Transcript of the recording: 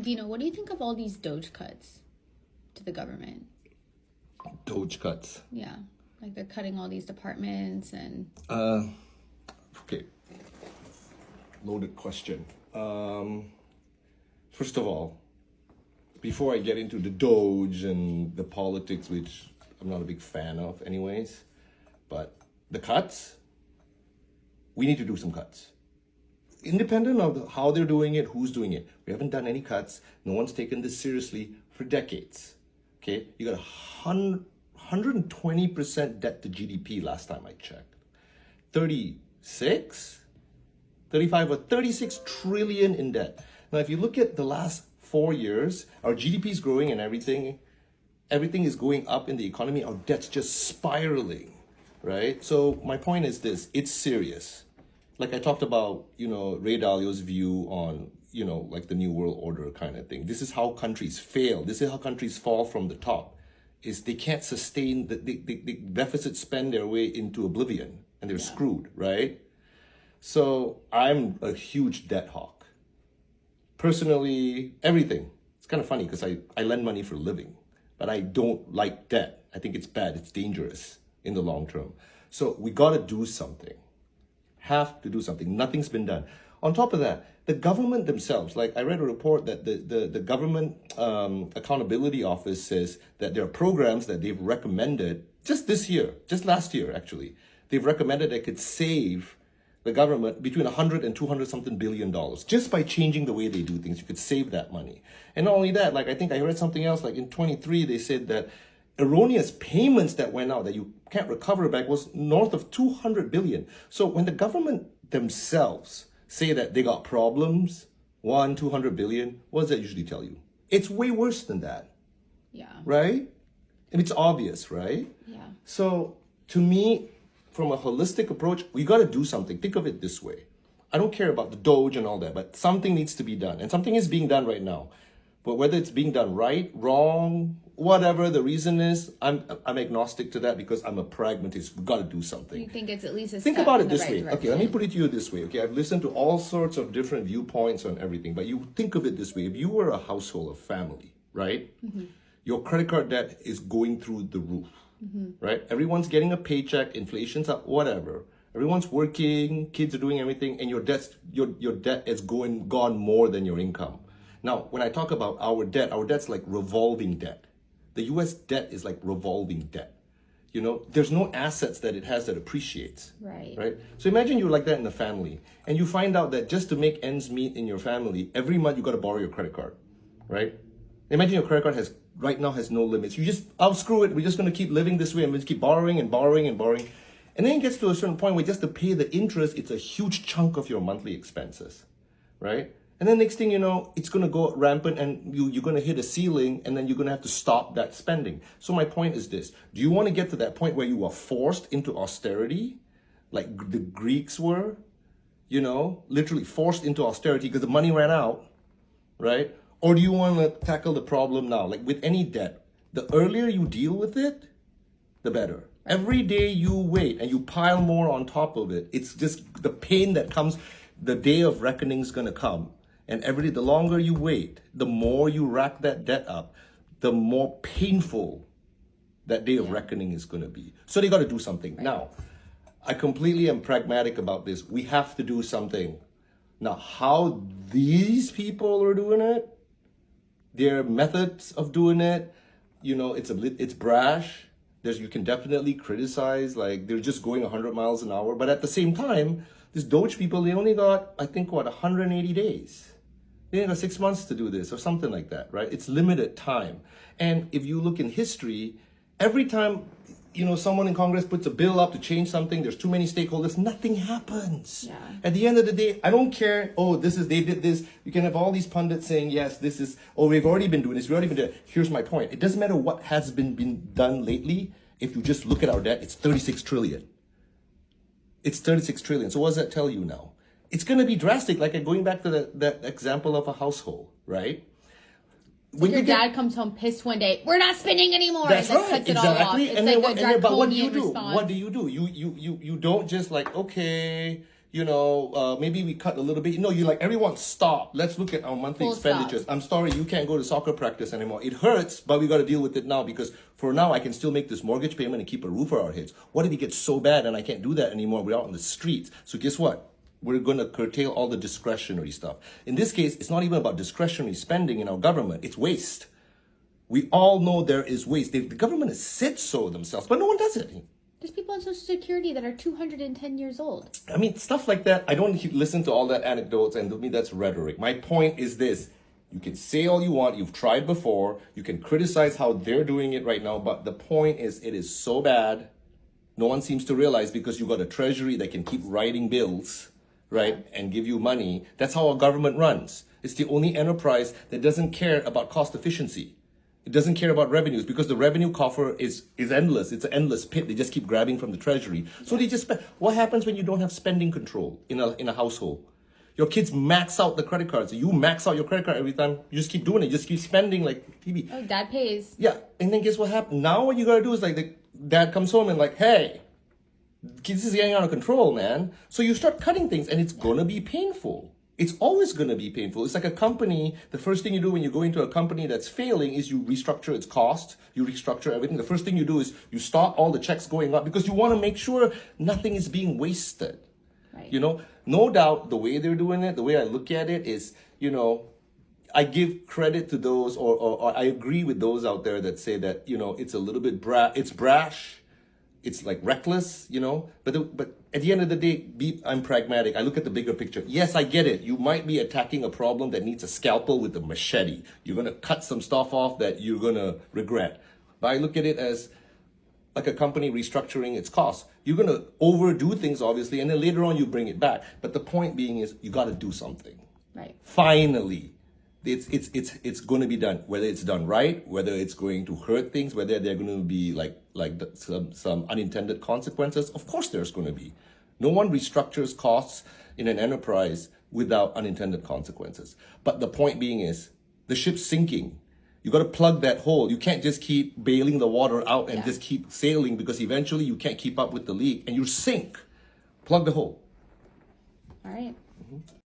Dino, what do you think of all these Doge cuts to the government? Doge cuts. Yeah, like they're cutting all these departments and... Okay. Loaded question. First of all, before I get into the Doge and the politics, which I'm not a big fan of anyways, but the cuts, we need to do some cuts. Independent of how they're doing it, who's doing it. We haven't done any cuts. No one's taken this seriously for decades. Okay? You got 120% debt to GDP last time I checked. 35 or 36 trillion in debt. Now, if you look at the last 4 years, our GDP is growing and everything is going up in the economy. Our debt's just spiraling, right? So my point is this, it's serious. Like I talked about, Ray Dalio's view on, like the New World Order kind of thing. This is how countries fail. This is how countries fall from the top. Is they can't sustain, the deficits spend their way into oblivion and they're screwed, right? So I'm a huge debt hawk. Personally, everything. It's kind of funny because I lend money for a living, but I don't like debt. I think it's bad. It's dangerous in the long term. So we got to do something. Have to do something. Nothing's been done. On top of that, the government themselves, like I read a report that the government accountability office says that there are programs that they've recommended just this year, just last year actually, they've recommended they could save the government between 100 and 200 something billion dollars just by changing the way they do things. You could save that money. And not only that, like I think I read something else, like in 23, they said that erroneous payments that went out that you can't recover back was north of 200 billion. So when the government themselves say that they got problems, 200 billion, what does that usually tell you? It's way worse than that. Yeah. Right? And it's obvious, right? Yeah. So to me, from a holistic approach, we got to do something. Think of it this way. I don't care about the Doge and all that, but something needs to be done. And something is being done right now. But whether it's being done right, wrong, whatever the reason is, I'm agnostic to that because I'm a pragmatist. We've got to do something. You think it's at least a Think step about in it the this right way. direction. Okay, let me put it to you this way. Okay, I've listened to all sorts of different viewpoints on everything, but you think of it this way. If you were a household, a family, right? Mm-hmm. Your credit card debt is going through the roof, right? Everyone's getting a paycheck, inflation's up, whatever. Everyone's working, kids are doing everything, and your debt is gone more than your income. Now, when I talk about our debt's like revolving debt. The US debt is like revolving debt. There's no assets that it has that appreciates. Right. So imagine you're like that in a family, and you find out that just to make ends meet in your family, every month you got to borrow your credit card, right? Imagine your credit card right now has no limits. You just, screw it. We're just going to keep living this way and we just keep borrowing and borrowing and borrowing. And then it gets to a certain point where just to pay the interest, it's a huge chunk of your monthly expenses, right? And then next thing you know, it's going to go rampant and you're going to hit a ceiling and then you're going to have to stop that spending. So my point is this. Do you want to get to that point where you are forced into austerity like the Greeks were, literally forced into austerity because the money ran out, right? Or do you want to tackle the problem now? Like with any debt, the earlier you deal with it, the better. Every day you wait and you pile more on top of it, it's just the pain that comes, the day of reckoning is going to come. And the longer you wait, the more you rack that debt up, the more painful that day of reckoning is going to be. So they got to do something. Right. Now, I completely am pragmatic about this. We have to do something. Now, how these people are doing it, their methods of doing it, it's brash. You can definitely criticize, like they're just going 100 miles an hour. But at the same time, these Doge people, they only got, 180 days. They got 6 months to do this or something like that, right? It's limited time. And if you look in history, every time, someone in Congress puts a bill up to change something, there's too many stakeholders, nothing happens. Yeah. At the end of the day, I don't care, they did this. You can have all these pundits saying, yes, we've already been doing this, Here's my point. It doesn't matter what has been done lately. If you just look at our debt, it's 36 trillion. It's 36 trillion. So what does that tell you now? It's going to be drastic, like going back to that example of a household, right? When your dad comes home pissed one day, we're not spending anymore. That's and right, cuts exactly. It all off. It's like a draconian but what do you do? response. What do? You don't just like, okay, maybe we cut a little bit. You're like, everyone stop. Let's look at our monthly Full expenditures. stop. I'm sorry, you can't go to soccer practice anymore. It hurts, but we got to deal with it now because for now I can still make this mortgage payment and keep a roof over our heads. What if it gets so bad and I can't do that anymore? We're out on the streets. So guess what? We're going to curtail all the discretionary stuff. In this case, it's not even about discretionary spending in our government. It's waste. We all know there is waste. The government has said so themselves, but no one does it. There's people on Social Security that are 210 years old. I mean, stuff like that. I don't listen to all that anecdotes, and to me, that's rhetoric. My point is this. You can say all you want. You've tried before. You can criticize how they're doing it right now, but the point is it is so bad. No one seems to realize because you've got a treasury that can keep writing bills, right, and give you money. That's how our government runs. It's the only enterprise that doesn't care about cost efficiency. It doesn't care about revenues because the revenue coffer is endless. It's an endless pit. They just keep grabbing from the treasury. So they just spend. What happens when you don't have spending control in a household? Your kids max out the credit cards. You max out your credit card every time. You just keep doing it. You just keep spending like TV. Oh, dad pays. Yeah. And then guess what happens? Now what you got to do is like the dad comes home and like, hey, kids is getting out of control, man. So you start cutting things and it's going to be painful. It's always going to be painful. It's like a company. The first thing you do when you go into a company that's failing is you restructure its cost. You restructure everything. The first thing you do is you stop all the checks going up because you want to make sure nothing is being wasted. Right. No doubt the way they're doing it, the way I look at it is, I give credit to those or I agree with those out there that say that, it's a little bit it's brash. It's like reckless, but at the end of the day, I'm pragmatic. I look at the bigger picture. Yes, I get it. You might be attacking a problem that needs a scalpel with a machete. You're going to cut some stuff off that you're going to regret. But I look at it as like a company restructuring its costs. You're going to overdo things, obviously, and then later on you bring it back. But the point being is you got to do something. Right. Finally. It's going to be done. Whether it's done right, whether it's going to hurt things, whether they're going to be some unintended consequences. Of course, there's going to be. No one restructures costs in an enterprise without unintended consequences. But the point being is, the ship's sinking. You got to plug that hole. You can't just keep bailing the water out and just keep sailing because eventually you can't keep up with the leak and you sink. Plug the hole. All right. Mm-hmm.